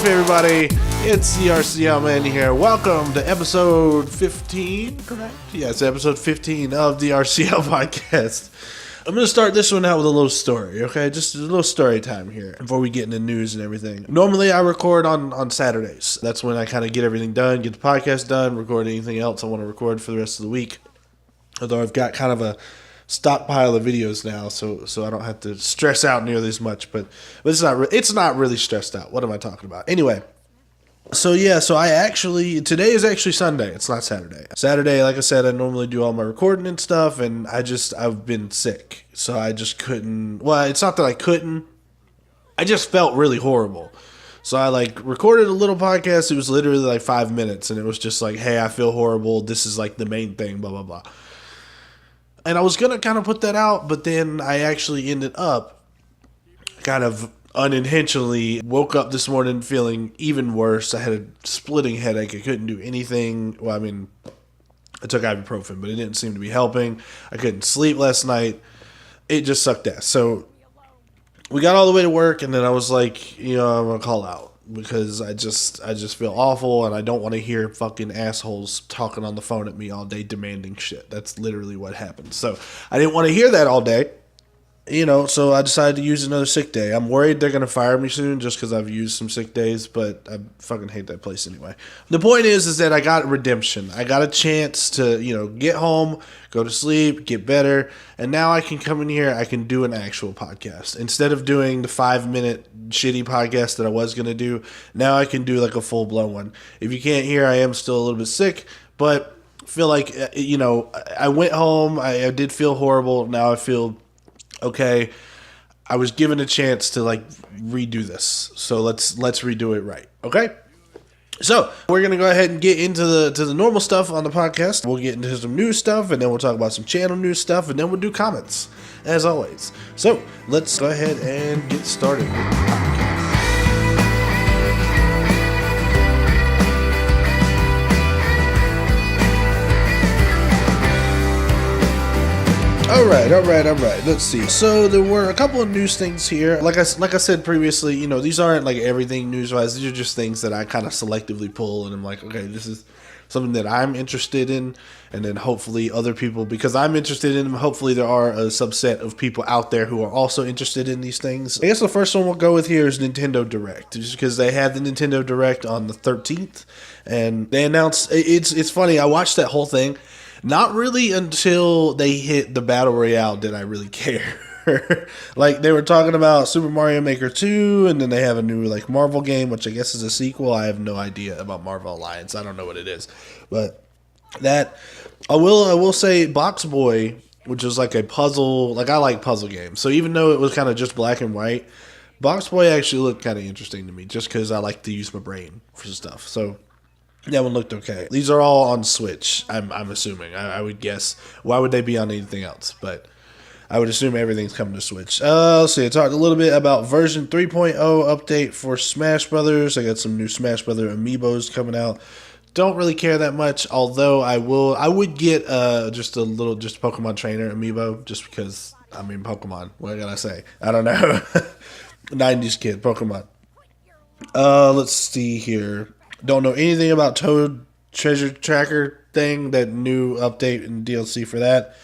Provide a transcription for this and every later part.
everybody? It's the RCLman here. Welcome to episode 15, correct? Yes, episode 15 of the RCL Podcast. I'm going to start this one out with a little story, okay? Just a little story time here before we get into news and everything. Normally, I record on Saturdays. That's when I kind of get everything done, get the podcast done, record anything else I want to record for the rest of the week. Although I've got kind of a stockpile of videos now, so I don't have to stress out nearly as much. But it's not really stressed out. What am I talking about? Anyway. So today is actually Sunday. It's not Saturday. Saturday, like I said, I normally do all my recording and stuff, and I've been sick. So I just couldn't, well, it's not that I couldn't, I just felt really horrible. So I recorded a little podcast. It was literally 5 minutes, and it was just hey, I feel horrible. This is the main thing, blah, blah, blah. And I was going to kind of put that out, but then I actually ended up kind of unintentionally woke up this morning feeling even worse. I had a splitting headache. I couldn't do anything. Well, I mean, I took ibuprofen, but it didn't seem to be helping. I couldn't sleep last night. It just sucked ass. So we got all the way to work, and then I was I'm going to call out because I just feel awful, and I don't want to hear fucking assholes talking on the phone at me all day demanding shit. That's literally what happened. So I didn't want to hear that all day. So I decided to use another sick day. I'm worried they're going to fire me soon just because I've used some sick days, but I fucking hate that place anyway. The point is that I got redemption. I got a chance to, get home, go to sleep, get better, and now I can come in here, I can do an actual podcast. Instead of doing the 5-minute shitty podcast that I was going to do, now I can do a full-blown one. If you can't hear, I am still a little bit sick, but feel I went home, I did feel horrible, now I feel okay. I was given a chance to redo this, so let's redo it right. Okay, so we're gonna go ahead and get into the normal stuff on the podcast. We'll get into some new stuff, and then we'll talk about some channel new stuff, and then we'll do comments as always. So let's go ahead and get started with the podcast. All right. Let's see. So there were a couple of news things here. Like I said previously, these aren't everything news-wise. These are just things that I kind of selectively pull, and I'm okay, this is something that I'm interested in, and then hopefully other people, because I'm interested in them, hopefully there are a subset of people out there who are also interested in these things. I guess the first one we'll go with here is Nintendo Direct, just because they had the Nintendo Direct on the 13th, and they announced, it's funny, I watched that whole thing. Not really until they hit the Battle Royale did I really care. They were talking about Super Mario Maker 2, and then they have a new Marvel game, which I guess is a sequel. I have no idea about Marvel Alliance. I don't know what it is. But that I will say Box Boy, which is a puzzle, I like puzzle games. So even though it was kind of just black and white, Box Boy actually looked kind of interesting to me just because I like to use my brain for stuff. So that one looked okay. These are all on Switch, I'm assuming. I would guess. Why would they be on anything else? But I would assume everything's coming to Switch. Let's see. I talked a little bit about version 3.0 update for Smash Brothers. I got some new Smash Brother amiibos coming out. Don't really care that much, although I would get just Pokemon Trainer amiibo, just because, Pokemon. What can I say? I don't know. 90s kid, Pokemon. Let's see here. Don't know anything about Toad Treasure Tracker thing, that new update and DLC for that.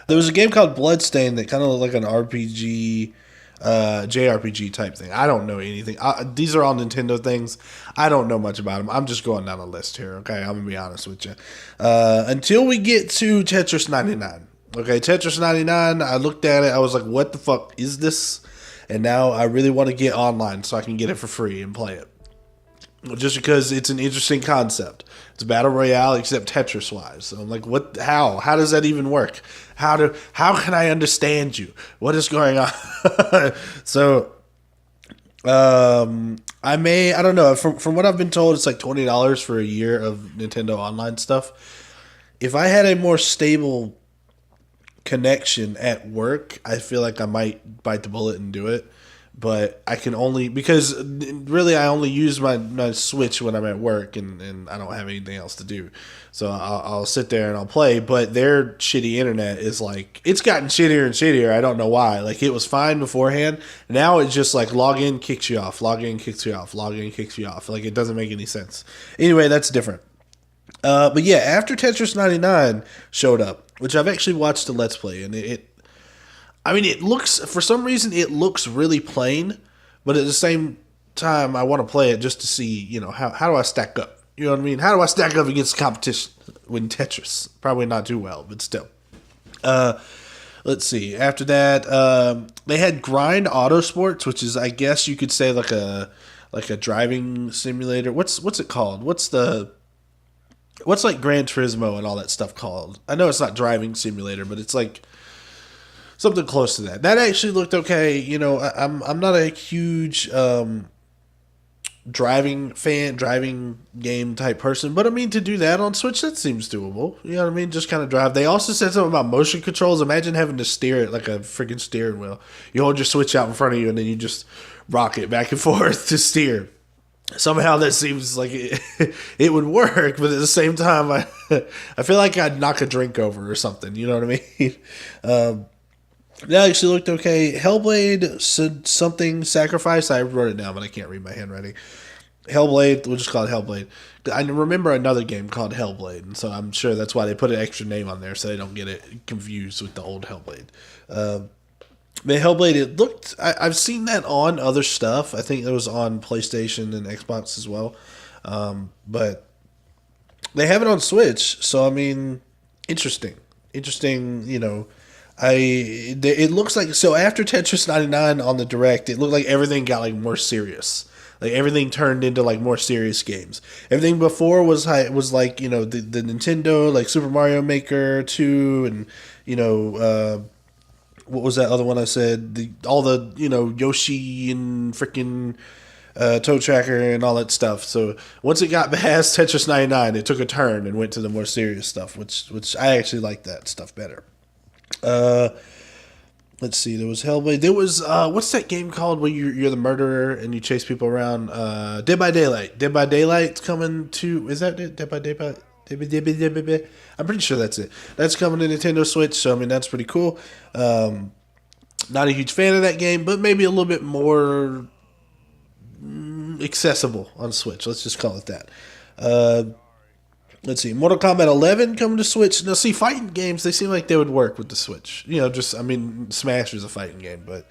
There was a game called Bloodstain that kind of looked like an RPG, JRPG type thing. I don't know anything. These are all Nintendo things. I don't know much about them. I'm just going down a list here, okay? I'm going to be honest with you. Until we get to Tetris 99. Okay, Tetris 99, I looked at it. I was like, what the fuck is this? And now I really want to get online so I can get it for free and play it. Just because it's an interesting concept. It's Battle Royale except Tetris-wise. So I'm like, what? How? How does that even work? How can I understand you? What is going on? So, I don't know. From what I've been told, it's $20 for a year of Nintendo Online stuff. If I had a more stable connection at work, I feel like I might bite the bullet and do it. but I can only, because really I only use my Switch when I'm at work and I don't have anything else to do. So I'll sit there and I'll play, but their shitty internet is like, it's gotten shittier and shittier. I don't know why. Like, it was fine beforehand. Now it's just like log in, kicks you off, log in, kicks you off, log in, kicks you off. Like, it doesn't make any sense. Anyway, that's different. But yeah, after Tetris 99 showed up, which I've actually watched a Let's Play, and it looks, for some reason, it looks really plain, but at the same time, I want to play it just to see, how do I stack up? You know what I mean? How do I stack up against competition with Tetris? Probably not too well, but still. Let's see. After that, they had Grind Autosports, which is, I guess you could say, like a driving simulator. What's it called? What's like Gran Turismo and all that stuff called? I know it's not driving simulator, but it's like something close to that. That actually looked okay. I'm not a huge driving game type person, but I mean, to do that on Switch, that seems doable. You know what I mean? Just kind of drive. They also said something about motion controls. Imagine having to steer it like a freaking steering wheel. You hold your Switch out in front of you and then you just rock it back and forth to steer. Somehow that seems like it would work, but at the same time, I feel like I'd knock a drink over or something. You know what I mean? That actually looked okay. Hellblade said something sacrifice. I wrote it down, but I can't read my handwriting. Hellblade, we'll just call it Hellblade. I remember another game called Hellblade, and so I'm sure that's why they put an extra name on there so they don't get it confused with the old Hellblade. The Hellblade, it looked, I've seen that on other stuff. I think it was on PlayStation and Xbox as well. But they have it on Switch, so I mean, interesting, it looks like, so after Tetris 99 on the Direct, it looked like everything got like more serious. Like, everything turned into like more serious games. Everything before was like, the Nintendo, like Super Mario Maker 2 and, what was that other one I said? All the Yoshi and freaking Toe Tracker and all that stuff. So once it got past Tetris 99, it took a turn and went to the more serious stuff, which I actually like that stuff better. Let's see. There was Hellblade. There was what's that game called where you're the murderer and you chase people around? Dead by Daylight. Dead by Daylight's coming to. Is that it? Dead by Daylight. I'm pretty sure that's it. That's coming to Nintendo Switch, so I mean, that's pretty cool. Not a huge fan of that game, but maybe a little bit more accessible on Switch. Let's just call it that. Let's see. Mortal Kombat 11 coming to Switch. Now, see, fighting games, they seem like they would work with the Switch. Smash is a fighting game, but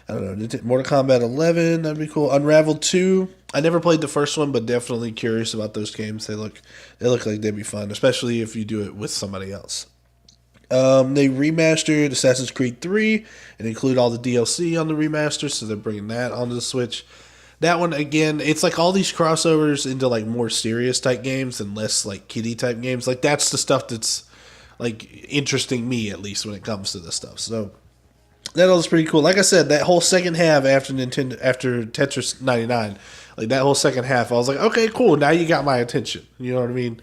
I don't know. Mortal Kombat 11, that'd be cool. Unraveled 2. I never played the first one, but definitely curious about those games. They look like they'd be fun, especially if you do it with somebody else. They remastered Assassin's Creed 3 and include all the DLC on the remaster, so they're bringing that onto the Switch. That one, again, it's like all these crossovers into like more serious type games and less like kiddie type games. Like, that's the stuff that's like interesting me, at least, when it comes to this stuff. So that was pretty cool. Like I said, that whole second half after Tetris 99, like that whole second half, I was like, okay, cool. Now you got my attention. You know what I mean?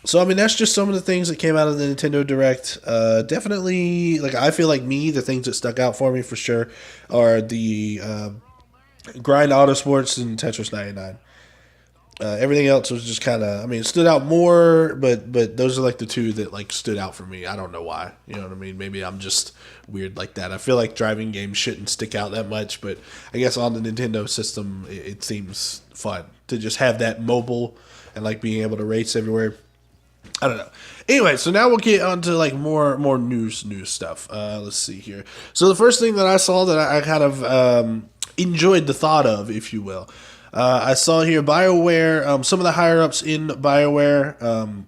So, I mean, that's just some of the things that came out of the Nintendo Direct. Definitely, like, I feel like the things that stuck out for me for sure are the Grind Autosports and Tetris 99. Everything else was just kind of, I mean, it stood out more, but those are like the two that like stood out for me. I don't know why. You know what I mean? Maybe I'm just weird like that. I feel like driving games shouldn't stick out that much, but I guess on the Nintendo system, it seems fun to just have that mobile and like being able to race everywhere. I don't know. Anyway, so now we'll get on to like more news stuff. Let's see here. So the first thing that I saw that I kind of enjoyed the thought of, if you will, I saw here Bioware, some of the higher-ups in Bioware.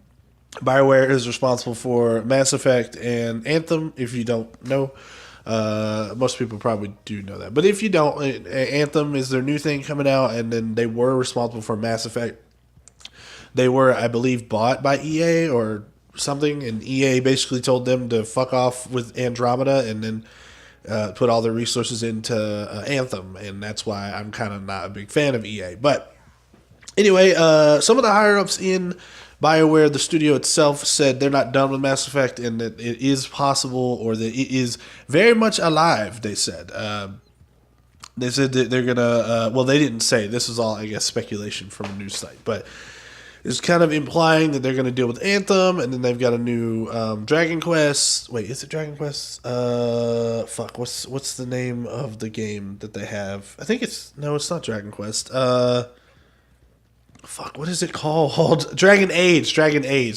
Bioware is responsible for Mass Effect and Anthem, if you don't know. Most people probably do know that. But if you don't, Anthem is their new thing coming out, and then they were responsible for Mass Effect. They were, I believe, bought by EA or something, and EA basically told them to fuck off with Andromeda and then put all their resources into Anthem, and that's why I'm kind of not a big fan of EA. But anyway, some of the higher-ups in BioWare, the studio itself, said they're not done with Mass Effect and that it is possible, or that it is very much alive, they said. They said that they're going to, well, they didn't say. This is all, I guess, speculation from a news site. But it's kind of implying that they're going to deal with Anthem, and then they've got a new Dragon Quest. Wait, is it Dragon Quest? What's the name of the game that they have? I think it's not Dragon Quest. What is it called? Dragon Age,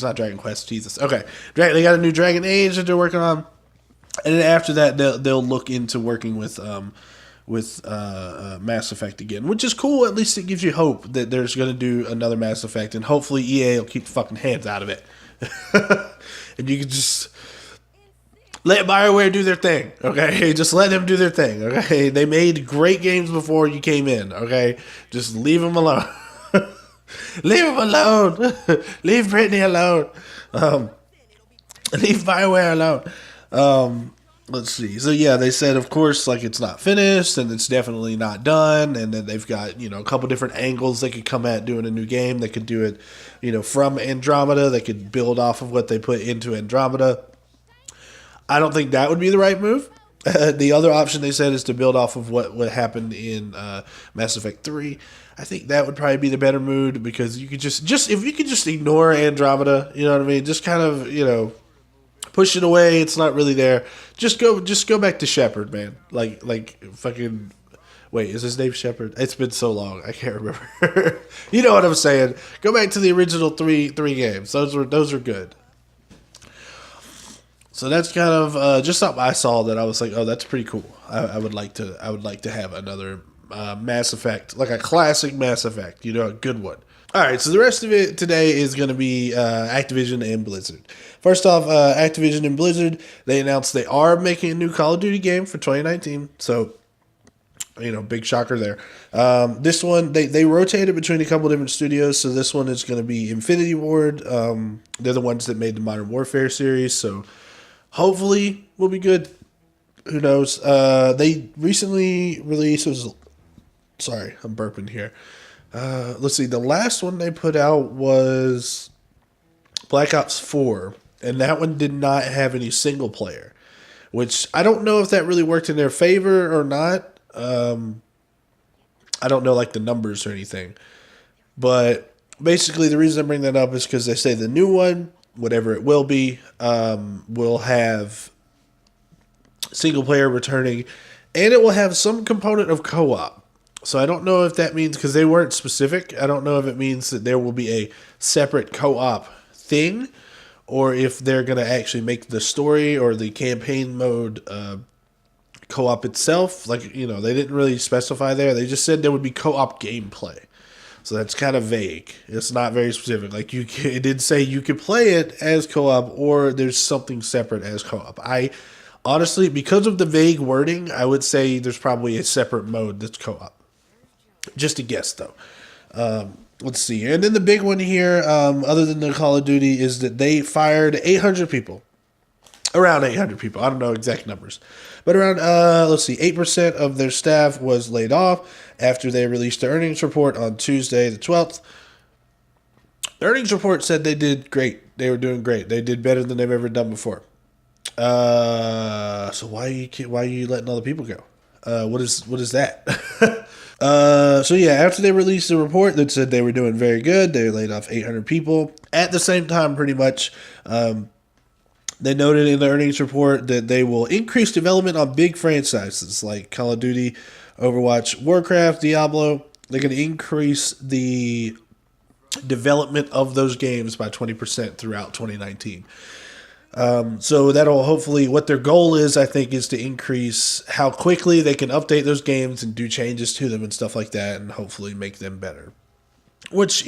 not Dragon Quest. Jesus. Okay, they got a new Dragon Age that they're working on, and then after that, they'll look into working with Mass Effect again, which is cool. At least it gives you hope that there's going to do another Mass Effect, and hopefully EA will keep the fucking hands out of it. And you can just let BioWare do their thing, okay? Just let them do their thing, okay? They made great games before you came in, okay? Just leave them alone. Leave them alone. Leave Brittany alone. Leave BioWare alone. Let's see. So yeah, they said, of course, like, it's not finished and it's definitely not done, and then they've got, a couple different angles they could come at doing a new game. They could do it, from Andromeda. They could build off of what they put into Andromeda. I don't think that would be the right move. The other option they said is to build off of what happened in Mass Effect 3. I think that would probably be the better mood, because you could just if you could just ignore Andromeda, you know what I mean? Just kind of, push it away. It's not really there. Just go back to Shepard, man. Like fucking. Wait, is his name Shepard? It's been so long, I can't remember. You know what I'm saying? Go back to the original three games. Those were good. So that's kind of just something I saw that I was like, oh, that's pretty cool. I would like to have another Mass Effect, like a classic Mass Effect, a good one. All right, so the rest of it today is going to be Activision and Blizzard. First off, Activision and Blizzard, they announced they are making a new Call of Duty game for 2019. So, big shocker there. This one, they rotated between a couple different studios. So this one is going to be Infinity Ward. They're the ones that made the Modern Warfare series. So hopefully we'll be good. Who knows? They recently released... Sorry, I'm burping here. Let's see. The last one they put out was Black Ops 4, and that one did not have any single player, which I don't know if that really worked in their favor or not. I don't know like the numbers or anything, but basically the reason I bring that up is because they say the new one, whatever it will be, will have single player returning, and it will have some component of co-op. So I don't know if that means, because they weren't specific, I don't know if it means that there will be a separate co-op thing, or if they're going to actually make the story or the campaign mode co-op itself. Like, they didn't really specify there. They just said there would be co-op gameplay. So that's kind of vague. It's not very specific. Like, it did say you could play it as co-op, or there's something separate as co-op. Honestly, because of the vague wording, I would say there's probably a separate mode that's co-op. Just a guess, though. Let's see. And then the big one here, other than the Call of Duty, is that they fired 800 people. Around 800 people. I don't know exact numbers. But around, 8% of their staff was laid off after they released the earnings report on Tuesday the 12th. The earnings report said they did great. They were doing great. They did better than they've ever done before. So why are you letting all the people go? What is that? So yeah, after they released the report that said they were doing very good, they laid off 800 people. At the same time, pretty much, they noted in the earnings report that they will increase development on big franchises like Call of Duty, Overwatch, Warcraft, Diablo. They're going to increase the development of those games by 20% throughout 2019. So that'll hopefully, what their goal is, I think, is to increase how quickly they can update those games and do changes to them and stuff like that, and hopefully make them better. Which,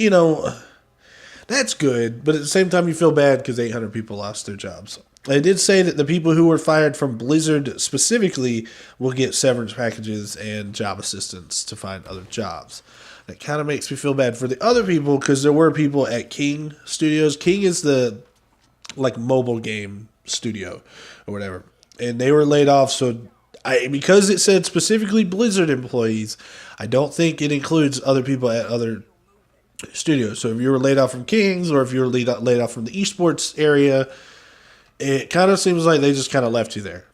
that's good, but at the same time you feel bad because 800 people lost their jobs. They did say that the people who were fired from Blizzard specifically will get severance packages and job assistance to find other jobs. That kind of makes me feel bad for the other people, because there were people at King Studios. King is the mobile game studio or whatever, and they were laid off. So because it said specifically Blizzard employees, I don't think it includes other people at other studios. So if you were laid off from Kings or if you were laid off from the esports area, it kind of seems like they just kind of left you there.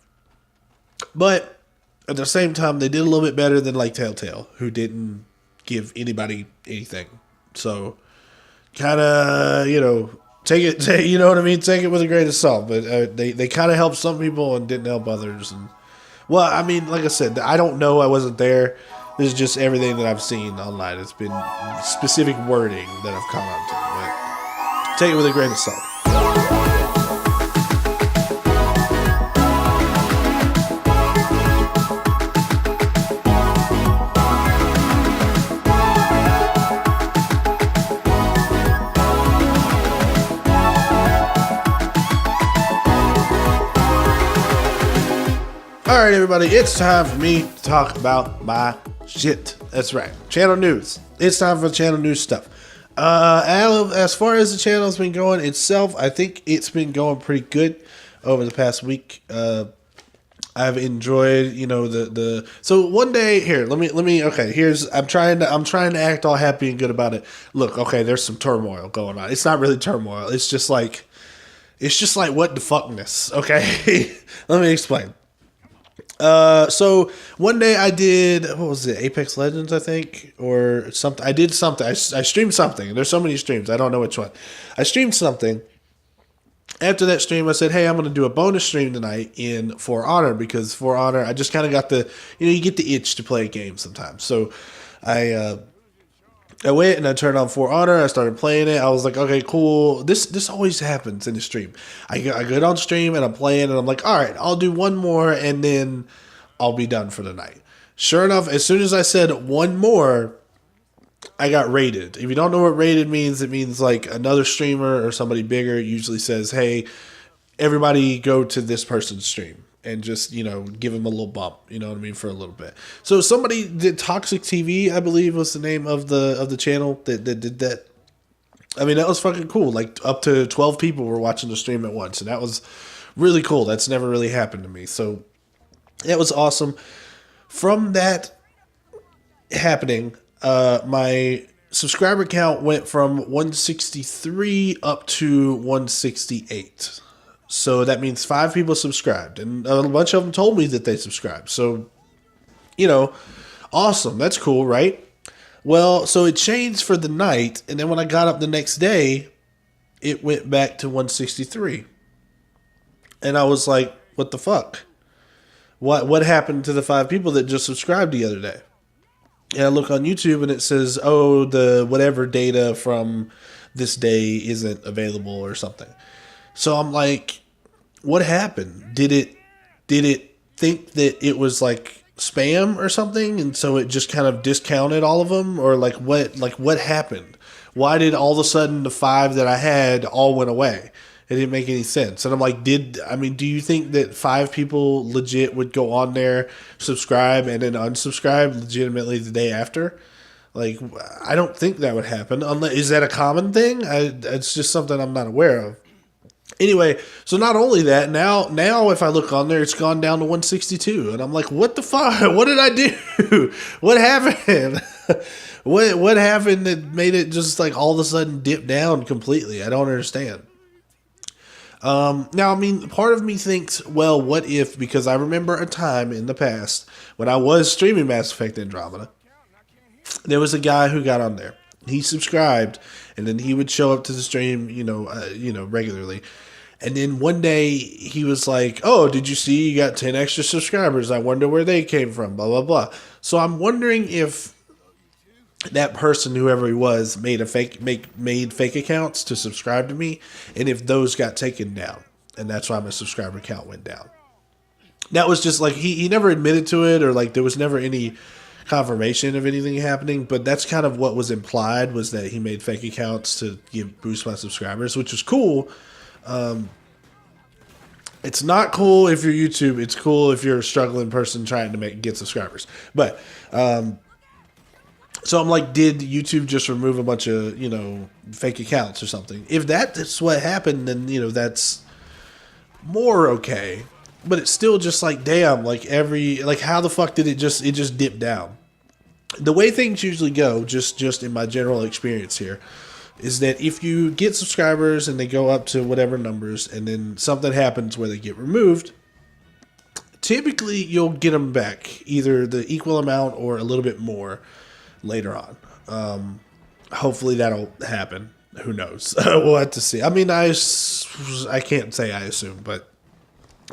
But at the same time, they did a little bit better than like Telltale, who didn't give anybody anything. So kind of, take it, you know what I mean? Take it with a grain of salt. But they kind of helped some people and didn't help others. And well, I mean, like I said, I don't know. I wasn't there. This is just everything that I've seen online. It's been specific wording that I've caught on to. But take it with a grain of salt. All right, everybody, it's time for me to talk about my shit. That's right, channel news. It's time for channel news stuff. As far as the channel's been going itself, I think it's been going pretty good over the past week. I've enjoyed, So one day here, let me. Okay, I'm trying to act all happy and good about it. Look, okay, there's some turmoil going on. It's not really turmoil. It's just like what the fuckness. Okay, let me explain. So one day I did, what was it? Apex Legends, I think, or something. I did something. I streamed something. There's so many streams. I don't know which one. I streamed something. After that stream, I said, hey, I'm going to do a bonus stream tonight in For Honor, because For Honor, I just kind of got you get the itch to play a game sometimes. So I went and I turned on For Honor. I started playing it. I was like, okay, cool. This always happens in the stream. I get on stream and I'm playing and I'm like, all right, I'll do one more and then I'll be done for the night. Sure enough, as soon as I said one more, I got raided. If you don't know what raided means, it means like another streamer or somebody bigger usually says, hey, everybody go to this person's stream. And just, give him a little bump, you know what I mean, for a little bit. So somebody did Toxic TV, I believe was the name of the channel that did that. I mean, that was fucking cool. Like up to 12 people were watching the stream at once. And that was really cool. That's never really happened to me. So that was awesome. From that happening, my subscriber count went from 163 up to 168. So that means 5 people subscribed, and a bunch of them told me that they subscribed. So, awesome. That's cool, right? Well, so it changed for the night, and then when I got up the next day, it went back to 163. And I was like, what the fuck? What happened to the 5 people that just subscribed the other day? And I look on YouTube, and it says, oh, the whatever data from this day isn't available or something. So I'm like, what happened? Did it think that it was like spam or something, and so it just kind of discounted all of them, or what happened? Why did all of a sudden the 5 that I had all went away? It didn't make any sense. And I'm like, do you think that 5 people legit would go on there, subscribe, and then unsubscribe legitimately the day after? Like, I don't think that would happen. Is that a common thing? It's just something I'm not aware of. Anyway, so not only that, now if I look on there, it's gone down to 162. And I'm like, what the fuck? What did I do? What happened? What happened that made it just like all of a sudden dip down completely? I don't understand. Now, I mean, part of me thinks, well, what if, because I remember a time in the past when I was streaming Mass Effect Andromeda, there was a guy who got on there. He subscribed, and then he would show up to the stream, regularly. And then one day he was like, oh, did you see you got 10 extra subscribers? I wonder where they came from, blah, blah, blah. So I'm wondering if that person, whoever he was, made fake accounts to subscribe to me, and if those got taken down. And that's why my subscriber count went down. That was just like, he never admitted to it, or like there was never any confirmation of anything happening, but that's kind of what was implied, was that he made fake accounts to boost my subscribers, which was cool. It's not cool if you're YouTube. It's cool if you're a struggling person trying to get subscribers. But so I'm like, did YouTube just remove a bunch of fake accounts or something? If that's what happened, then that's more okay. But it's still just like, damn, like how the fuck did it just dip down? the way things usually go, just in my general experience here, is that if you get subscribers and they go up to whatever numbers and then something happens where they get removed, typically you'll get them back, either the equal amount or a little bit more later on. Hopefully that'll happen. Who knows? We'll have to see. I mean, I can't say I assume, but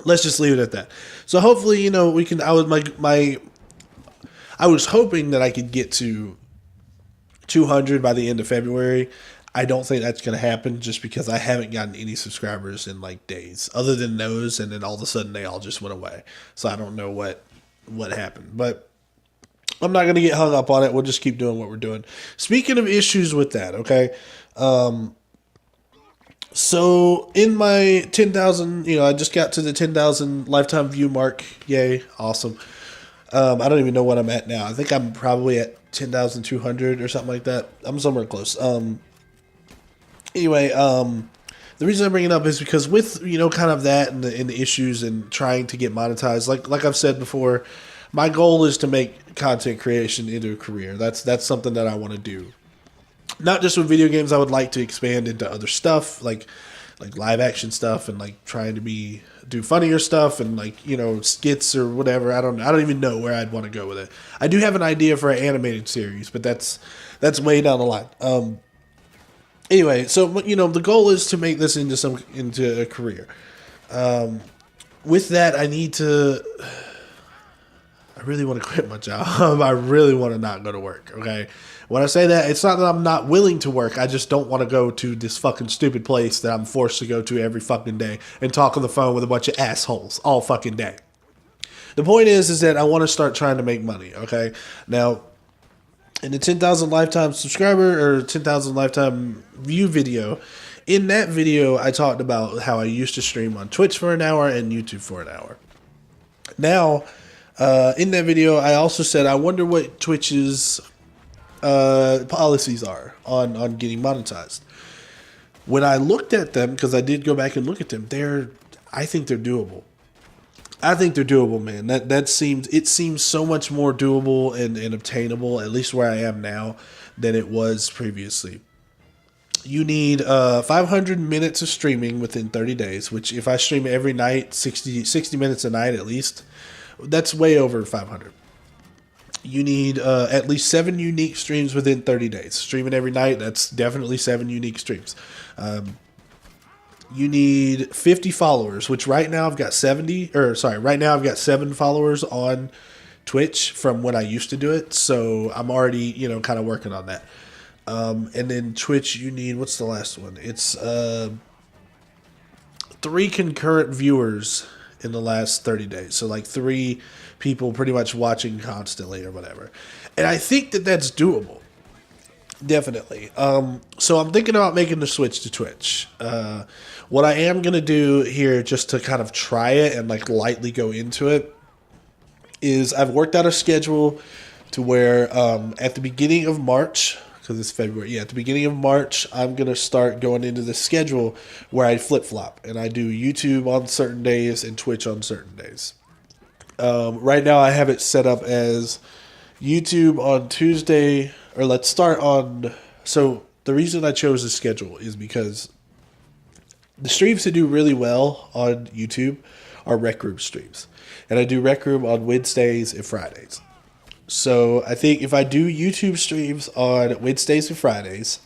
let's just leave it at that. So hopefully, we can. I was hoping that I could get to 200 by the end of February. I don't think that's going to happen just because I haven't gotten any subscribers in like days, other than those, and then all of a sudden they all just went away. So I don't know what happened, but I'm not going to get hung up on it. We'll just keep doing what we're doing. Speaking of issues with that, okay. So in my 10,000, I just got to the 10,000 lifetime view mark. Yay. Awesome. I don't even know what I'm at now. I think I'm probably at 10,200 or something like that. I'm somewhere close. Anyway, the reason I bring it up is because with, kind of that and the issues and trying to get monetized, like I've said before, my goal is to make content creation into a career. That's something that I want to do. Not just with video games, I would like to expand into other stuff, like live action stuff, and like trying to do funnier stuff and like, skits or whatever. I don't even know where I'd want to go with it. I do have an idea for an animated series, but that's way down the line. Anyway, so the goal is to make this into a career. With that, I really want to quit my job. I really want to not go to work, okay? When I say that, it's not that I'm not willing to work. I just don't want to go to this fucking stupid place that I'm forced to go to every fucking day and talk on the phone with a bunch of assholes all fucking day. The point is that I want to start trying to make money, okay? Now, in the 10,000 lifetime subscriber or 10,000 lifetime view video, in that video, I talked about how I used to stream on Twitch for an hour and YouTube for an hour. Now, in that video, I also said, I wonder what Twitch's policies are on getting monetized. When I looked at them, because I did go back and look at them, I think they're doable. I think they're doable, man. It seems so much more doable and obtainable, at least where I am now, than it was previously. You need 500 minutes of streaming within 30 days, which if I stream every night, 60 minutes a night at least, that's way over 500. You need at least 7 unique streams within 30 days. Streaming every night, that's definitely 7 unique streams. You need 50 followers, which right now I've got 7 followers on Twitch from when I used to do it. So I'm already, kind of working on that. And then Twitch, you need, what's the last one? It's 3 concurrent viewers in the last 30 days. So like 3 people pretty much watching constantly or whatever. And I think that that's doable. Definitely. So I'm thinking about making the switch to Twitch. What I am going to do here, just to kind of try it and like lightly go into it, is I've worked out a schedule to where at the beginning of March, because it's February, at the beginning of March, I'm going to start going into the schedule where I flip-flop, and I do YouTube on certain days and Twitch on certain days. Right now I have it set up as YouTube on Tuesday, or let's start on, so the reason I chose this schedule is because the streams that do really well on YouTube are Rec Room streams. And I do Rec Room on Wednesdays and Fridays. So I think if I do YouTube streams on Wednesdays and Fridays,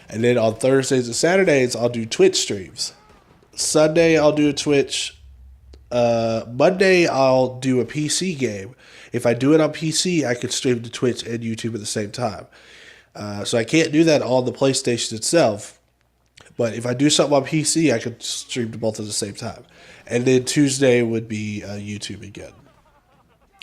and then on Thursdays and Saturdays, I'll do Twitch streams. Sunday, I'll do a Twitch. Monday, I'll do a PC game. If I do it on PC, I could stream to Twitch and YouTube at the same time. So I can't do that on the PlayStation itself. But if I do something on PC, I could stream to both at the same time. And then Tuesday would be YouTube again.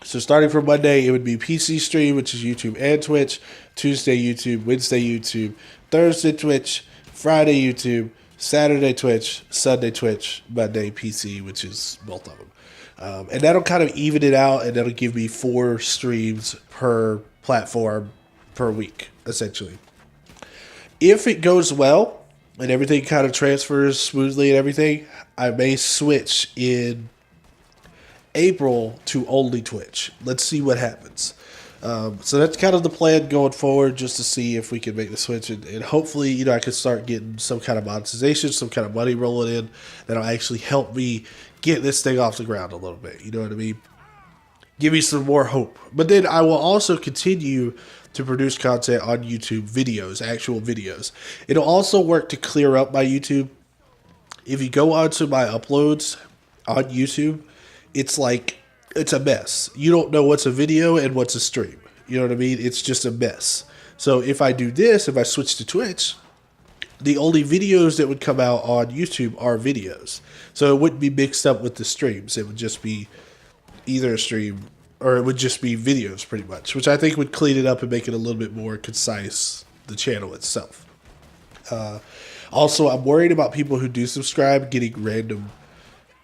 So starting from Monday, it would be PC stream, which is YouTube and Twitch. Tuesday, YouTube. Wednesday, YouTube. Thursday, Twitch. Friday, YouTube. Saturday, Twitch. Sunday, Twitch. Monday, PC, which is both of them. And that'll kind of even it out, and that'll give me 4 streams per platform per week, essentially. If it goes well, and everything kind of transfers smoothly and everything, I may switch in April to only Twitch. Let's see what happens. So that's kind of the plan going forward, just to see if we can make the switch, and hopefully, I can start getting some kind of monetization, some kind of money rolling in that'll actually help me get this thing off the ground a little bit. You know what I mean? Give me some more hope. But then I will also continue to produce content on YouTube, videos, actual videos. It'll also work to clear up my YouTube. If you go onto my uploads on YouTube, it's a mess. You don't know what's a video and what's a stream. You know what I mean? It's just a mess. So if I do this, if I switch to Twitch, the only videos that would come out on YouTube are videos. So it wouldn't be mixed up with the streams. It would just be either a stream or it would just be videos pretty much, which I think would clean it up and make it a little bit more concise, the channel itself. Also, I'm worried about people who do subscribe getting random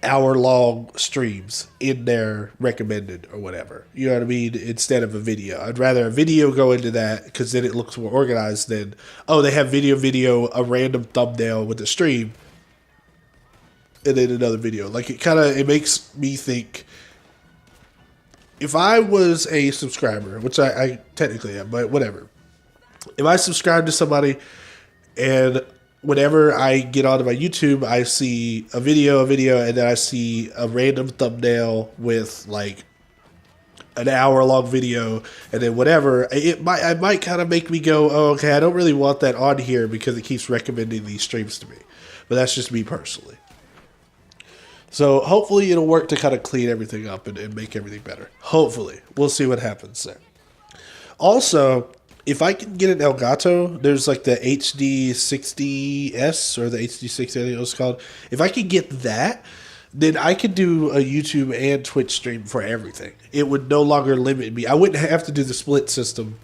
hour-long streams in their recommended or whatever. You know what I mean? Instead of a video. I'd rather a video go into that because then it looks more organized than, oh, they have video, a random thumbnail with a stream, and then another video. Like, it makes me think, if I was a subscriber, which I technically am, but whatever. If I subscribe to somebody and whenever I get onto my YouTube, I see a video, and then I see a random thumbnail with like an hour-long video, and then whatever, it might kind of make me go, oh, okay, I don't really want that on here because it keeps recommending these streams to me. But that's just me personally. So hopefully it'll work to kind of clean everything up and make everything better. Hopefully. We'll see what happens there. Also, if I can get an Elgato, there's like the HD60S or the HD60, I think it was called. If I could get that, then I could do a YouTube and Twitch stream for everything. It would no longer limit me. I wouldn't have to do the split system.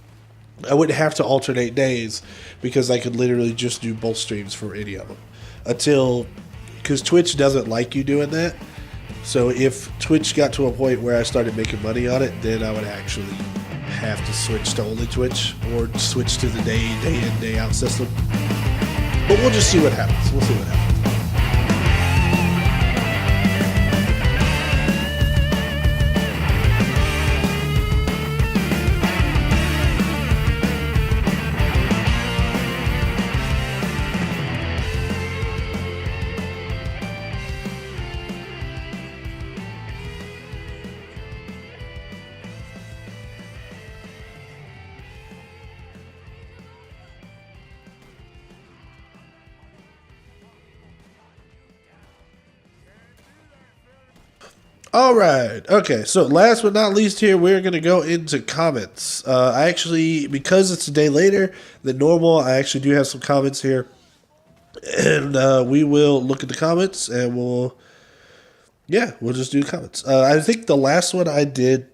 I wouldn't have to alternate days because I could literally just do both streams for any of them. Because Twitch doesn't like you doing that. So if Twitch got to a point where I started making money on it, then I would actually have to switch to only Twitch or switch to the day in, day out system. But we'll just see what happens. We'll see what happens. All right. Okay. So last but not least here, we're going to go into comments. I actually, because it's a day later than normal, I actually do have some comments here. And we will look at the comments and we'll just do comments. I think the last one I did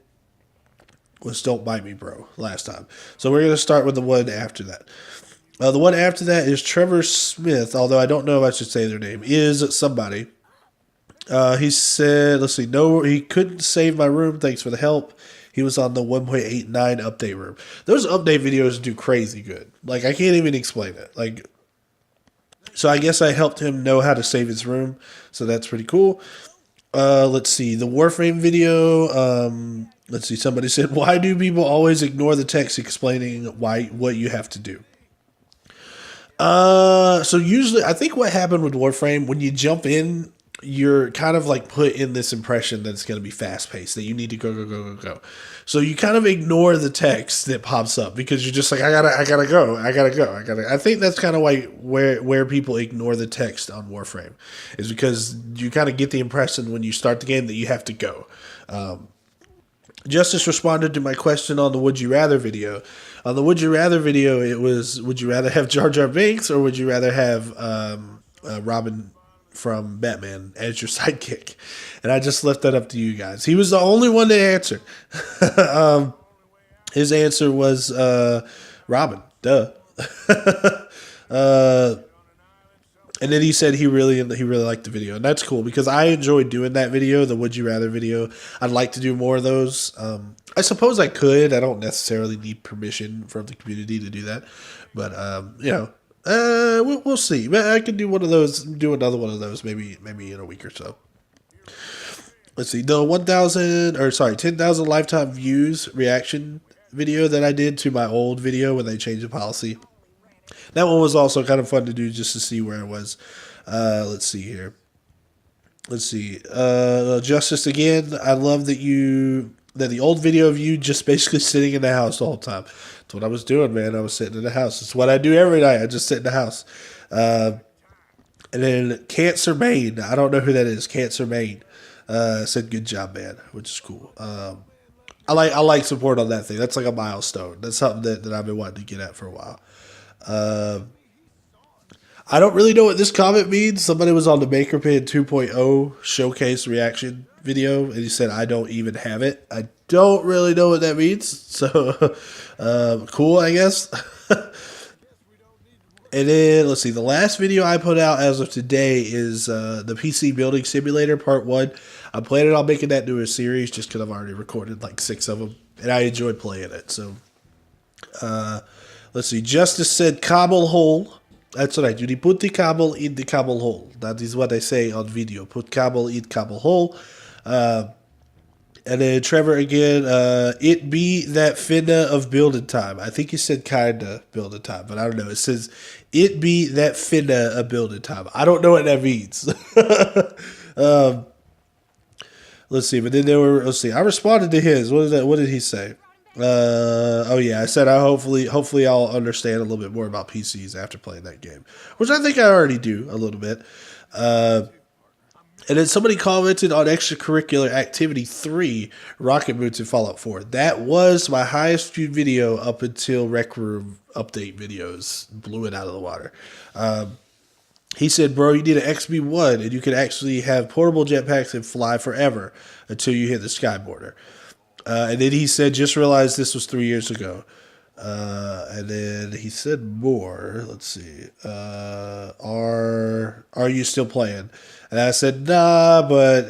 was Don't Bite Me, Bro, last time. So we're going to start with the one after that. The one after that is Trevor Smith, although I don't know if I should say their name, is somebody. He said, let's see, no, he couldn't save my room. Thanks for the help. He was on the 1.89 update room. Those update videos do crazy good. Like, I can't even explain it. Like, so I guess I helped him know how to save his room. So that's pretty cool. Let's see, the Warframe video. Let's see, somebody said, why do people always ignore the text explaining what you have to do? So usually, I think what happened with Warframe, when you jump in, you're kind of like put in this impression that it's going to be fast paced, that you need to go. So you kind of ignore the text that pops up because you're just like, I gotta go. I think that's kind of where people ignore the text on Warframe, is because you kind of get the impression when you start the game that you have to go. Justice responded to my question on the Would You Rather video. On the Would You Rather video, it was, would you rather have Jar Jar Binks or would you rather have Robin from Batman as your sidekick? And I just left that up to you guys. He was the only one to answer. His answer was Robin. Duh. And then he said he really liked the video, and that's cool because I enjoyed doing that video, the Would You Rather video. I'd like to do more of those. I suppose I could. I don't necessarily need permission from the community to do that, but we'll see. I could do one of those, do another one of those, maybe in a week or so. Let's see. The 10,000 lifetime views reaction video that I did to my old video when they changed the policy. That one was also kind of fun to do just to see where I was. Let's see here. Let's see. Justice again. I love that the old video of you just basically sitting in the house the whole time. That's what I was doing, man. I was sitting in the house. It's what I do every night. I just sit in the house. And then Cancer Main. I don't know who that is. Cancer Main said good job, man, which is cool. I like support on that thing. That's like a milestone. That's something that I've been wanting to get at for a while. I don't really know what this comment means. Somebody was on the Maker Pen 2.0 showcase reaction video, and he said, I don't even have it. I don't really know what that means. So, cool, I guess. And then, let's see, the last video I put out as of today is the PC Building Simulator Part 1. I'm planning on making that into a series just because I've already recorded like 6 of them, and I enjoy playing it. So, let's see, Justice said cobble hole. That's what I do. They put the cable in the cable hole. That is what I say on video. Put cable in cable hole. And then Trevor again, it be that finna of building time. I think he said kinda building time, but I don't know. It says, it be that finna of building time. I don't know what that means. Let's see. But then let's see. I responded to his. What did he say? Oh yeah, I said hopefully I'll understand a little bit more about PCs after playing that game, which I think I already do a little bit. And then somebody commented on extracurricular activity 3, rocket boots and Fallout 4. That was my highest viewed video up until Rec Room update videos blew it out of the water. He said, bro, you need an XB1 and you can actually have portable jetpacks and fly forever until you hit the sky border. And then he said, just realized this was 3 years ago. And then he said more. Let's see. Are you still playing? And I said, nah, but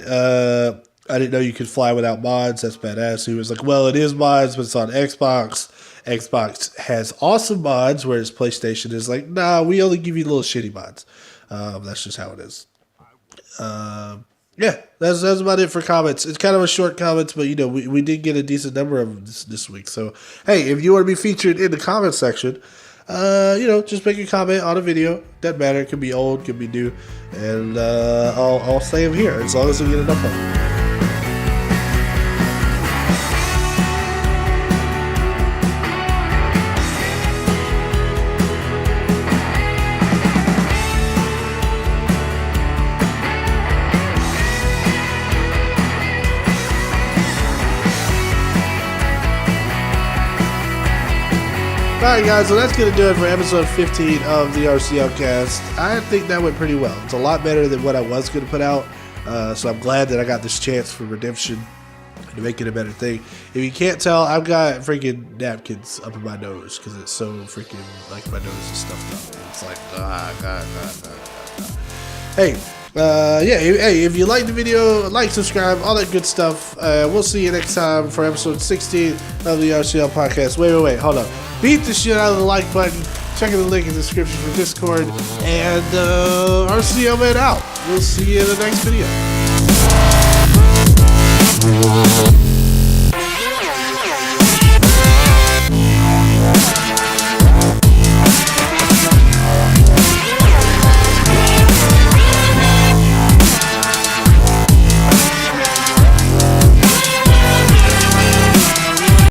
I didn't know you could fly without mods. That's badass. He was like, well, it is mods, but it's on Xbox. Xbox has awesome mods, whereas PlayStation is like, nah, we only give you little shitty mods. That's just how it is. Yeah, that's about it for comments. It's kind of a short comments, but, we did get a decent number of them this week. So, hey, if you want to be featured in the comment section, just make a comment on a video. Doesn't matter. It could be old, could be new. And I'll say them here as long as we get enough of them. Alright guys, so that's going to do it for episode 15 of the RCL Cast. I think that went pretty well. It's a lot better than what I was going to put out, so I'm glad that I got this chance for redemption to make it a better thing. If you can't tell, I've got freaking napkins up in my nose because it's so freaking, like, my nose is stuffed up. It's like, God. Hey, if you like the video, like, subscribe, all that good stuff. We'll see you next time for episode 16 of the RCL Podcast. Wait, hold up. Beat the shit out of the like button. Check out the link in the description for Discord. And RCLman out. We'll see you in the next video.